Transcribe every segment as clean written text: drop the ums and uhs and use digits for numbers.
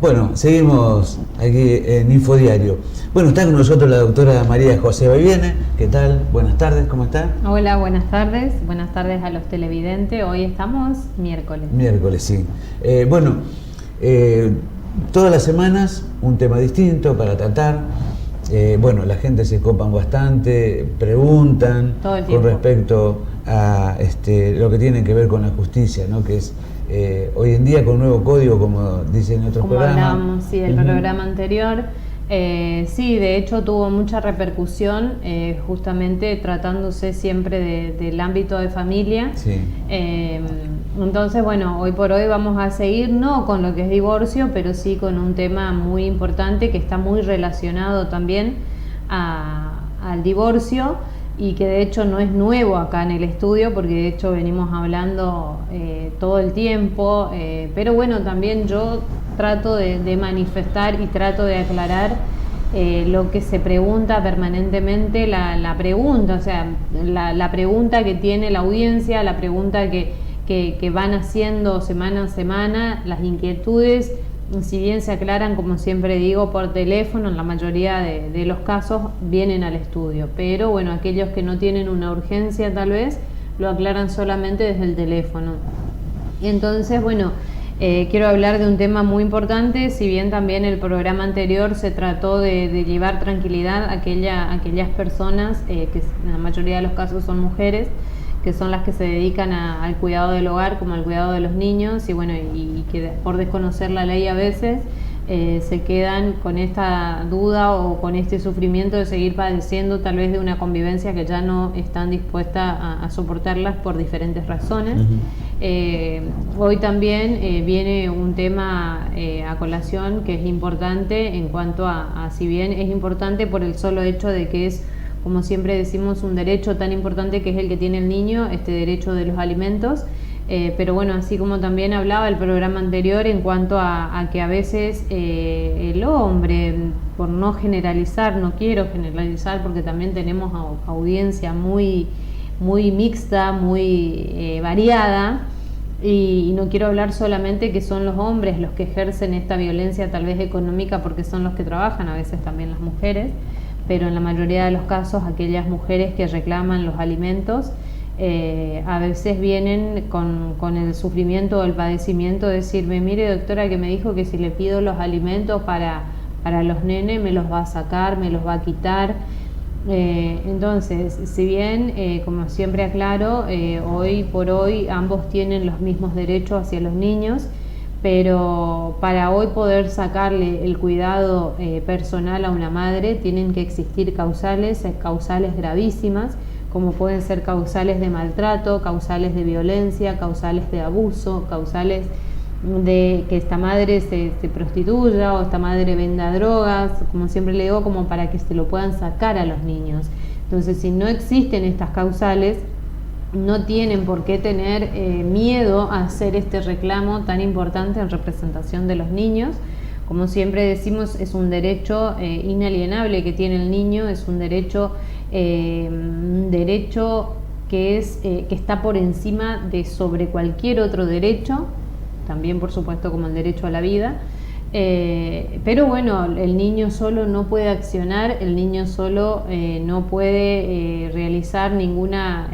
Bueno, seguimos aquí en Infodiario. Bueno, está con nosotros la doctora María José Baiviene. ¿Qué tal? Buenas tardes, ¿cómo está? Hola, buenas tardes. Buenas tardes a los televidentes. Hoy estamos miércoles. Miércoles, sí. Todas las semanas un tema distinto para tratar. Bueno, la gente se copan bastante, preguntan con respecto a lo que tiene que ver con la justicia, ¿no? Que es hoy en día con un nuevo código, como dicen en otros programas. Como hablábamos, sí, del programa anterior. Sí, de hecho tuvo mucha repercusión, justamente tratándose siempre del ámbito de familia. Sí. Entonces, bueno, hoy por hoy vamos a seguir, no con lo que es divorcio, pero sí con un tema muy importante que está muy relacionado también al divorcio y que de hecho no es nuevo acá en el estudio, porque de hecho venimos hablando todo el tiempo, pero bueno, también yo trato de manifestar y trato de aclarar lo que se pregunta permanentemente, la pregunta, o sea, la pregunta que tiene la audiencia, la pregunta que van haciendo semana a semana, las inquietudes, si bien se aclaran, como siempre digo, por teléfono, en la mayoría de los casos vienen al estudio, pero bueno, aquellos que no tienen una urgencia tal vez, lo aclaran solamente desde el teléfono. Y entonces, bueno, quiero hablar de un tema muy importante, si bien también el programa anterior se trató de llevar tranquilidad a aquellas personas, que en la mayoría de los casos son mujeres, que son las que se dedican al cuidado del hogar como al cuidado de los niños, y bueno, y que por desconocer la ley a veces se quedan con esta duda o con este sufrimiento de seguir padeciendo tal vez de una convivencia que ya no están dispuestas a soportarlas por diferentes razones. Hoy también viene un tema a colación que es importante en cuanto a si bien es importante por el solo hecho de que es, como siempre decimos, un derecho tan importante que es el que tiene el niño, este derecho de los alimentos, pero bueno, así como también hablaba el programa anterior en cuanto a que a veces el hombre, por no generalizar, no quiero generalizar porque también tenemos audiencia muy mixta, muy variada, y no quiero hablar solamente que son los hombres los que ejercen esta violencia tal vez económica porque son los que trabajan, a veces también las mujeres, pero en la mayoría de los casos aquellas mujeres que reclaman los alimentos a veces vienen con el sufrimiento o el padecimiento de decirme, mire doctora, que me dijo que si le pido los alimentos para los nenes me los va a sacar, me los va a quitar. Entonces, si bien, como siempre aclaro, hoy por hoy ambos tienen los mismos derechos hacia los niños, pero para hoy poder sacarle el cuidado personal a una madre tienen que existir causales gravísimas, como pueden ser causales de maltrato, causales de violencia, causales de abuso, causales de que esta madre se prostituya o esta madre venda drogas, como siempre le digo, como para que se lo puedan sacar a los niños. Entonces, si no existen estas causales, no tienen por qué tener miedo a hacer este reclamo tan importante en representación de los niños. Como siempre decimos, es un derecho inalienable que tiene el niño, es un derecho que está por encima de sobre cualquier otro derecho, también por supuesto como el derecho a la vida. Pero bueno, el niño solo no puede accionar, el niño solo no puede realizar ninguna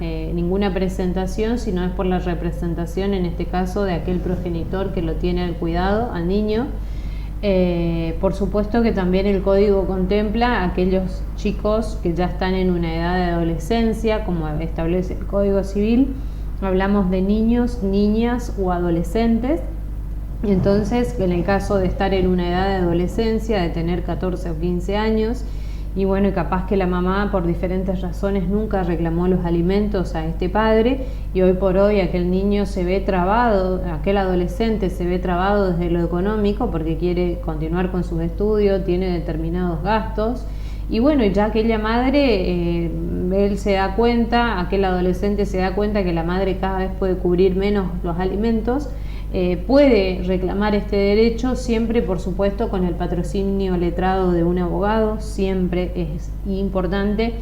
presentación si no es por la representación, en este caso, de aquel progenitor que lo tiene al cuidado, al niño. Por supuesto que también el código contempla a aquellos chicos que ya están en una edad de adolescencia, como establece el Código Civil. Hablamos de niños, niñas o adolescentes. Entonces, en el caso de estar en una edad de adolescencia, de tener 14 o 15 años, y bueno, y capaz que la mamá por diferentes razones nunca reclamó los alimentos a este padre, y hoy por hoy aquel niño se ve trabado, aquel adolescente se ve trabado desde lo económico porque quiere continuar con sus estudios, tiene determinados gastos, y bueno, ya aquella madre, él se da cuenta, aquel adolescente se da cuenta que la madre cada vez puede cubrir menos los alimentos, puede reclamar este derecho, siempre por supuesto con el patrocinio letrado de un abogado. Siempre es importante,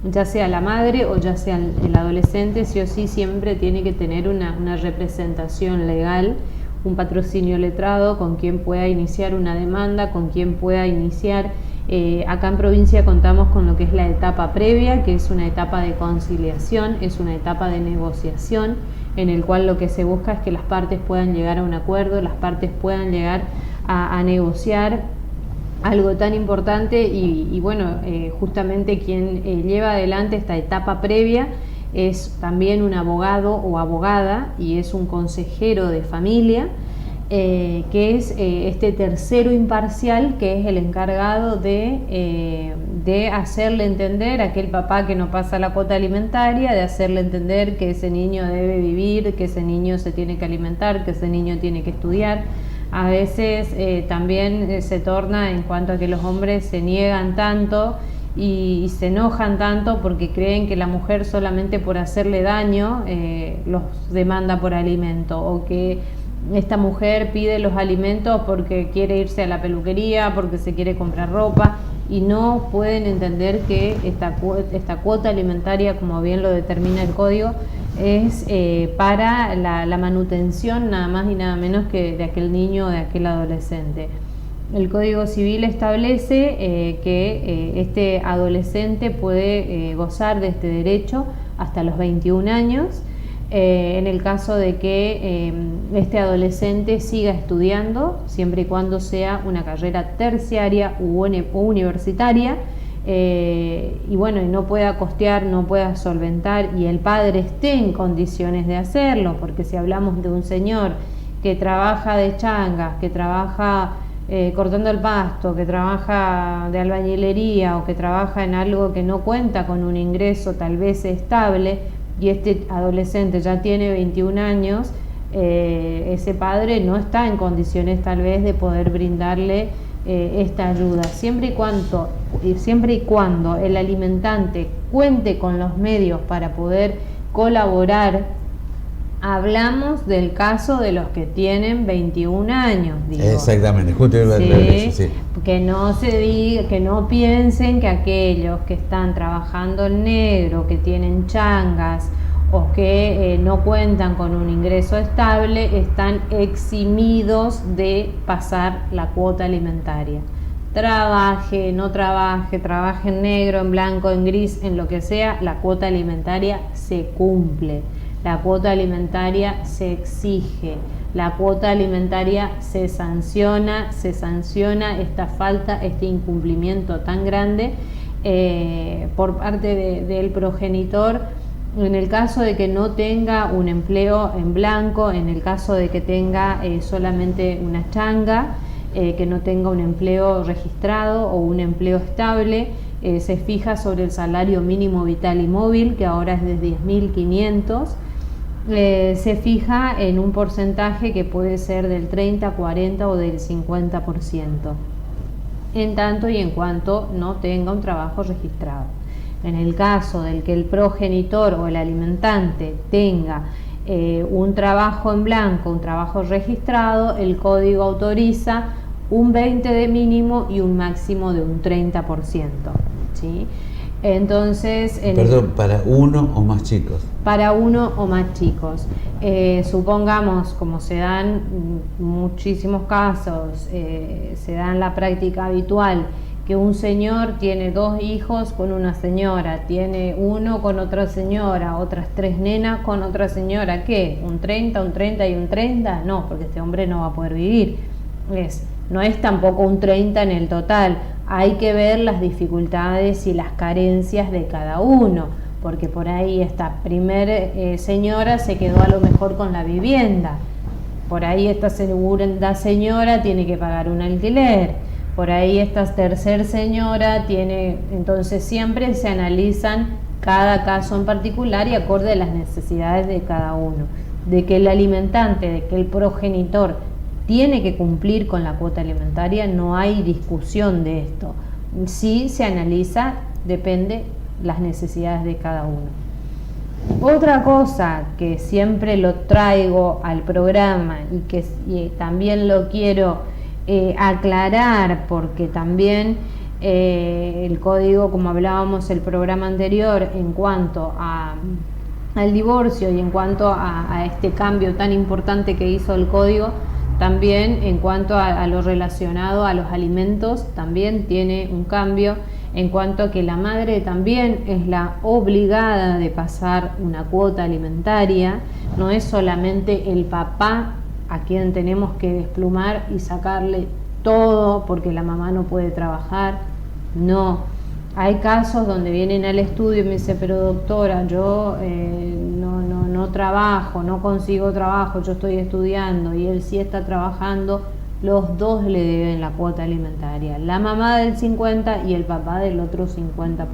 ya sea la madre o ya sea el adolescente, sí o sí siempre tiene que tener una representación legal, un patrocinio letrado con quien pueda iniciar una demanda, con quien pueda iniciar. Acá en provincia contamos con lo que es la etapa previa, que es una etapa de conciliación, es una etapa de negociación, en el cual lo que se busca es que las partes puedan llegar a un acuerdo, las partes puedan llegar a negociar algo tan importante y bueno, justamente quien lleva adelante esta etapa previa es también un abogado o abogada y es un consejero de familia, que es este tercero imparcial, que es el encargado de hacerle entender a aquel papá que no pasa la cuota alimentaria, de hacerle entender que ese niño debe vivir, que ese niño se tiene que alimentar, que ese niño tiene que estudiar. A veces también se torna en cuanto a que los hombres se niegan tanto y se enojan tanto porque creen que la mujer solamente por hacerle daño los demanda por alimento, o que esta mujer pide los alimentos porque quiere irse a la peluquería, porque se quiere comprar ropa, y no pueden entender que esta cuota alimentaria, como bien lo determina el código, es para la manutención nada más y nada menos que de aquel niño o de aquel adolescente. El Código Civil establece que este adolescente puede gozar de este derecho hasta los 21 años, en el caso de que este adolescente siga estudiando, siempre y cuando sea una carrera terciaria u universitaria, y bueno, y no pueda costear, no pueda solventar, y el padre esté en condiciones de hacerlo, porque si hablamos de un señor que trabaja de changas, que trabaja cortando el pasto, que trabaja de albañilería o que trabaja en algo que no cuenta con un ingreso tal vez estable, y este adolescente ya tiene 21 años, ese padre no está en condiciones tal vez de poder brindarle esta ayuda, siempre y cuando el alimentante cuente con los medios para poder colaborar. Hablamos del caso de los que tienen 21 años, digo. Exactamente, justo iba a decir eso, sí. Que no se diga, que no piensen que aquellos que están trabajando en negro, que tienen changas o que no cuentan con un ingreso estable, están eximidos de pasar la cuota alimentaria. Trabaje, no trabaje, trabaje en negro, en blanco, en gris, en lo que sea, la cuota alimentaria se cumple. La cuota alimentaria se exige, la cuota alimentaria se sanciona esta falta, este incumplimiento tan grande por parte del progenitor, en el caso de que no tenga un empleo en blanco, en el caso de que tenga solamente una changa, que no tenga un empleo registrado o un empleo estable. Se fija sobre el salario mínimo vital y móvil, que ahora es de 10.500. Se fija en un porcentaje que puede ser del 30, 40 o del 50%, en tanto y en cuanto no tenga un trabajo registrado. En el caso del que el progenitor o el alimentante tenga un trabajo en blanco, un trabajo registrado, el código autoriza un 20% de mínimo y un máximo de un 30%, ¿sí? Entonces, para uno o más chicos. Para uno o más chicos. Supongamos, como se dan muchísimos casos, se da en la práctica habitual, que un señor tiene 2 hijos con una señora, tiene uno con otra señora, otras 3 nenas con otra señora. ¿Qué? ¿Un 30, un 30 y un 30? No, porque este hombre no va a poder vivir. No es tampoco un 30 en el total. Hay que ver las dificultades y las carencias de cada uno, porque por ahí esta primer señora se quedó a lo mejor con la vivienda, por ahí esta segunda señora tiene que pagar un alquiler, por ahí esta tercer señora tiene. Entonces siempre se analizan cada caso en particular y acorde a las necesidades de cada uno. De que el alimentante, de que el progenitor tiene que cumplir con la cuota alimentaria, no hay discusión de esto. Sí se analiza, depende las necesidades de cada uno. Otra cosa que siempre lo traigo al programa y que también lo quiero aclarar, porque también el código, como hablábamos el programa anterior, en cuanto al divorcio y en cuanto a este cambio tan importante que hizo el código, también en cuanto a lo relacionado a los alimentos, también tiene un cambio en cuanto a que la madre también es la obligada de pasar una cuota alimentaria, no es solamente el papá a quien tenemos que desplumar y sacarle todo porque la mamá no puede trabajar, no. Hay casos donde vienen al estudio y me dicen, pero doctora, yo no trabajo, no consigo trabajo, yo estoy estudiando y él sí está trabajando, los dos le deben la cuota alimentaria, la mamá del 50% y el papá del otro 50%.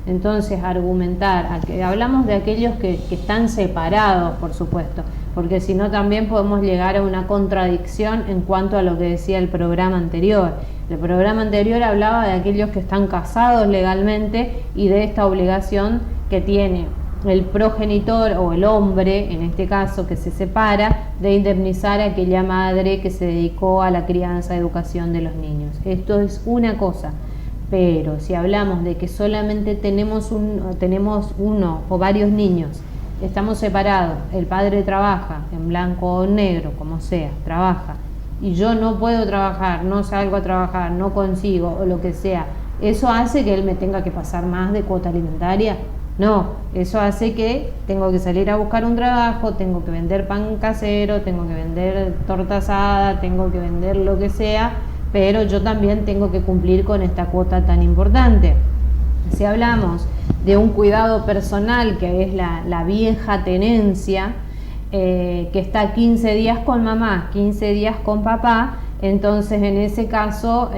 Entonces, argumentar, hablamos de aquellos que están separados, por supuesto, porque si no también podemos llegar a una contradicción en cuanto a lo que decía el programa anterior. El programa anterior hablaba de aquellos que están casados legalmente y de esta obligación que tiene el progenitor o el hombre, en este caso, que se separa, de indemnizar a aquella madre que se dedicó a la crianza, educación de los niños. Esto es una cosa, pero si hablamos de que solamente tenemos uno o varios niños, estamos separados, el padre trabaja, en blanco o en negro, como sea, trabaja, y yo no puedo trabajar, no salgo a trabajar, no consigo, o lo que sea, ¿eso hace que él me tenga que pasar más de cuota alimentaria? No, eso hace que tengo que salir a buscar un trabajo, tengo que vender pan casero, tengo que vender torta asada, tengo que vender lo que sea, pero yo también tengo que cumplir con esta cuota tan importante. Si hablamos de un cuidado personal, que es la vieja tenencia, que está 15 días con mamá, 15 días con papá, entonces en ese caso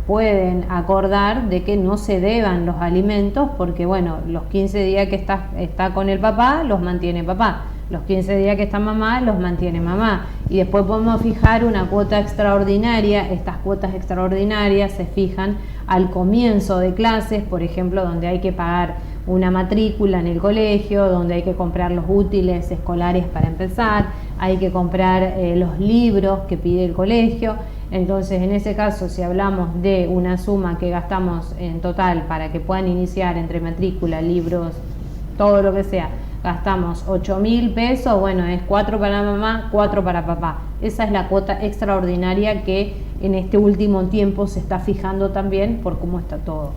pueden acordar de que no se deban los alimentos porque bueno, los 15 días que está con el papá los mantiene papá, los 15 días que está mamá los mantiene mamá, y después podemos fijar una cuota extraordinaria. Estas cuotas extraordinarias se fijan al comienzo de clases, por ejemplo, donde hay que pagar una matrícula en el colegio, donde hay que comprar los útiles escolares para empezar, hay que comprar los libros que pide el colegio. Entonces, en ese caso, si hablamos de una suma que gastamos en total para que puedan iniciar entre matrícula, libros, todo lo que sea, gastamos 8.000 pesos, bueno, es 4 para mamá, 4 para papá. Esa es la cuota extraordinaria que en este último tiempo se está fijando también por cómo está todo.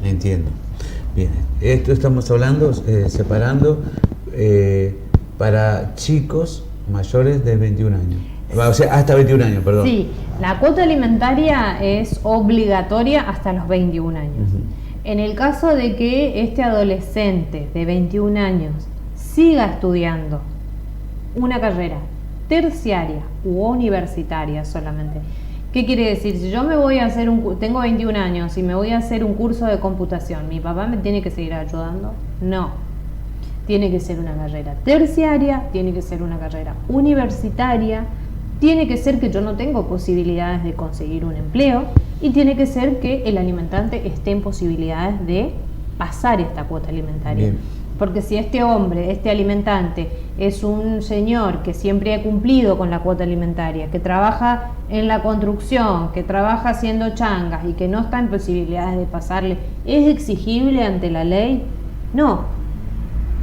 Entiendo. Bien, esto estamos hablando, separando para chicos mayores de 21 años. O sea, hasta 21 años, perdón. Sí, la cuota alimentaria es obligatoria hasta los 21 años. En el caso de que este adolescente de 21 años siga estudiando una carrera terciaria u universitaria solamente, ¿qué quiere decir? Si yo me voy a hacer tengo 21 años y me voy a hacer un curso de computación, ¿mi papá me tiene que seguir ayudando? No. Tiene que ser una carrera terciaria, tiene que ser una carrera universitaria, tiene que ser que yo no tengo posibilidades de conseguir un empleo y tiene que ser que el alimentante esté en posibilidades de pasar esta cuota alimentaria. Bien. Porque si este hombre, este alimentante, es un señor que siempre ha cumplido con la cuota alimentaria, que trabaja en la construcción, que trabaja haciendo changas y que no está en posibilidades de pasarle, ¿es exigible ante la ley? No.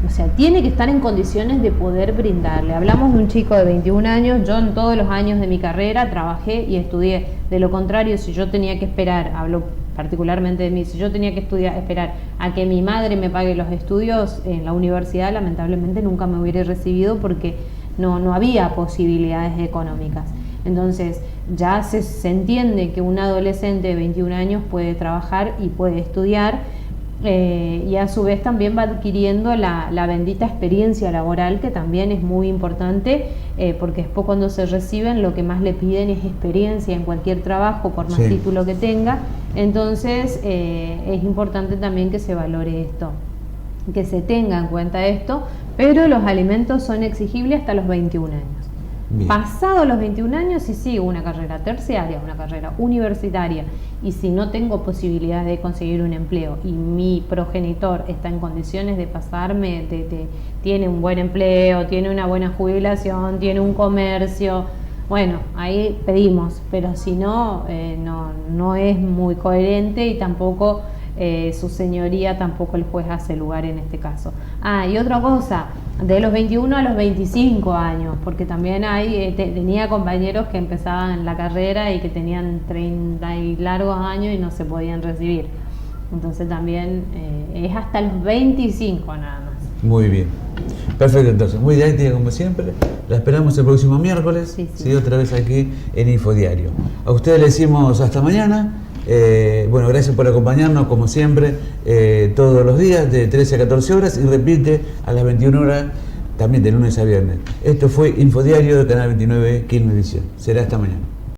O sea, tiene que estar en condiciones de poder brindarle. Hablamos de un chico de 21 años, yo en todos los años de mi carrera trabajé y estudié. De lo contrario, si yo tenía que esperar, hablo particularmente de mí, si yo tenía que esperar a que mi madre me pague los estudios en la universidad, lamentablemente nunca me hubiera recibido porque no había posibilidades económicas. Entonces, ya se entiende que un adolescente de 21 años puede trabajar y puede estudiar, y a su vez también va adquiriendo la bendita experiencia laboral, que también es muy importante, porque después cuando se reciben lo que más le piden es experiencia en cualquier trabajo, por más título que tenga. Entonces es importante también que se valore esto, que se tenga en cuenta esto, pero los alimentos son exigibles hasta los 21 años. Bien. Pasado los 21 años, si sigo una carrera terciaria, una carrera universitaria, y si no tengo posibilidades de conseguir un empleo y mi progenitor está en condiciones de pasarme, tiene un buen empleo, tiene una buena jubilación, tiene un comercio, bueno, ahí pedimos, pero si no, no es muy coherente y tampoco su señoría tampoco el juez hace lugar en este caso. Y otra cosa, de los 21 a los 25 años, porque también tenía compañeros que empezaban la carrera y que tenían 30 y largos años y no se podían recibir. Entonces también es hasta los 25 nada más. Muy bien. Perfecto, entonces, muy didáctica como siempre. La esperamos el próximo miércoles, sí, otra vez aquí en Infodiario. A ustedes les decimos hasta mañana. Bueno, gracias por acompañarnos como siempre todos los días de 13 a 14 horas y repite a las 21 horas también de lunes a viernes. Esto fue Infodiario de Canal 29 Quilmes Visión. Será hasta mañana.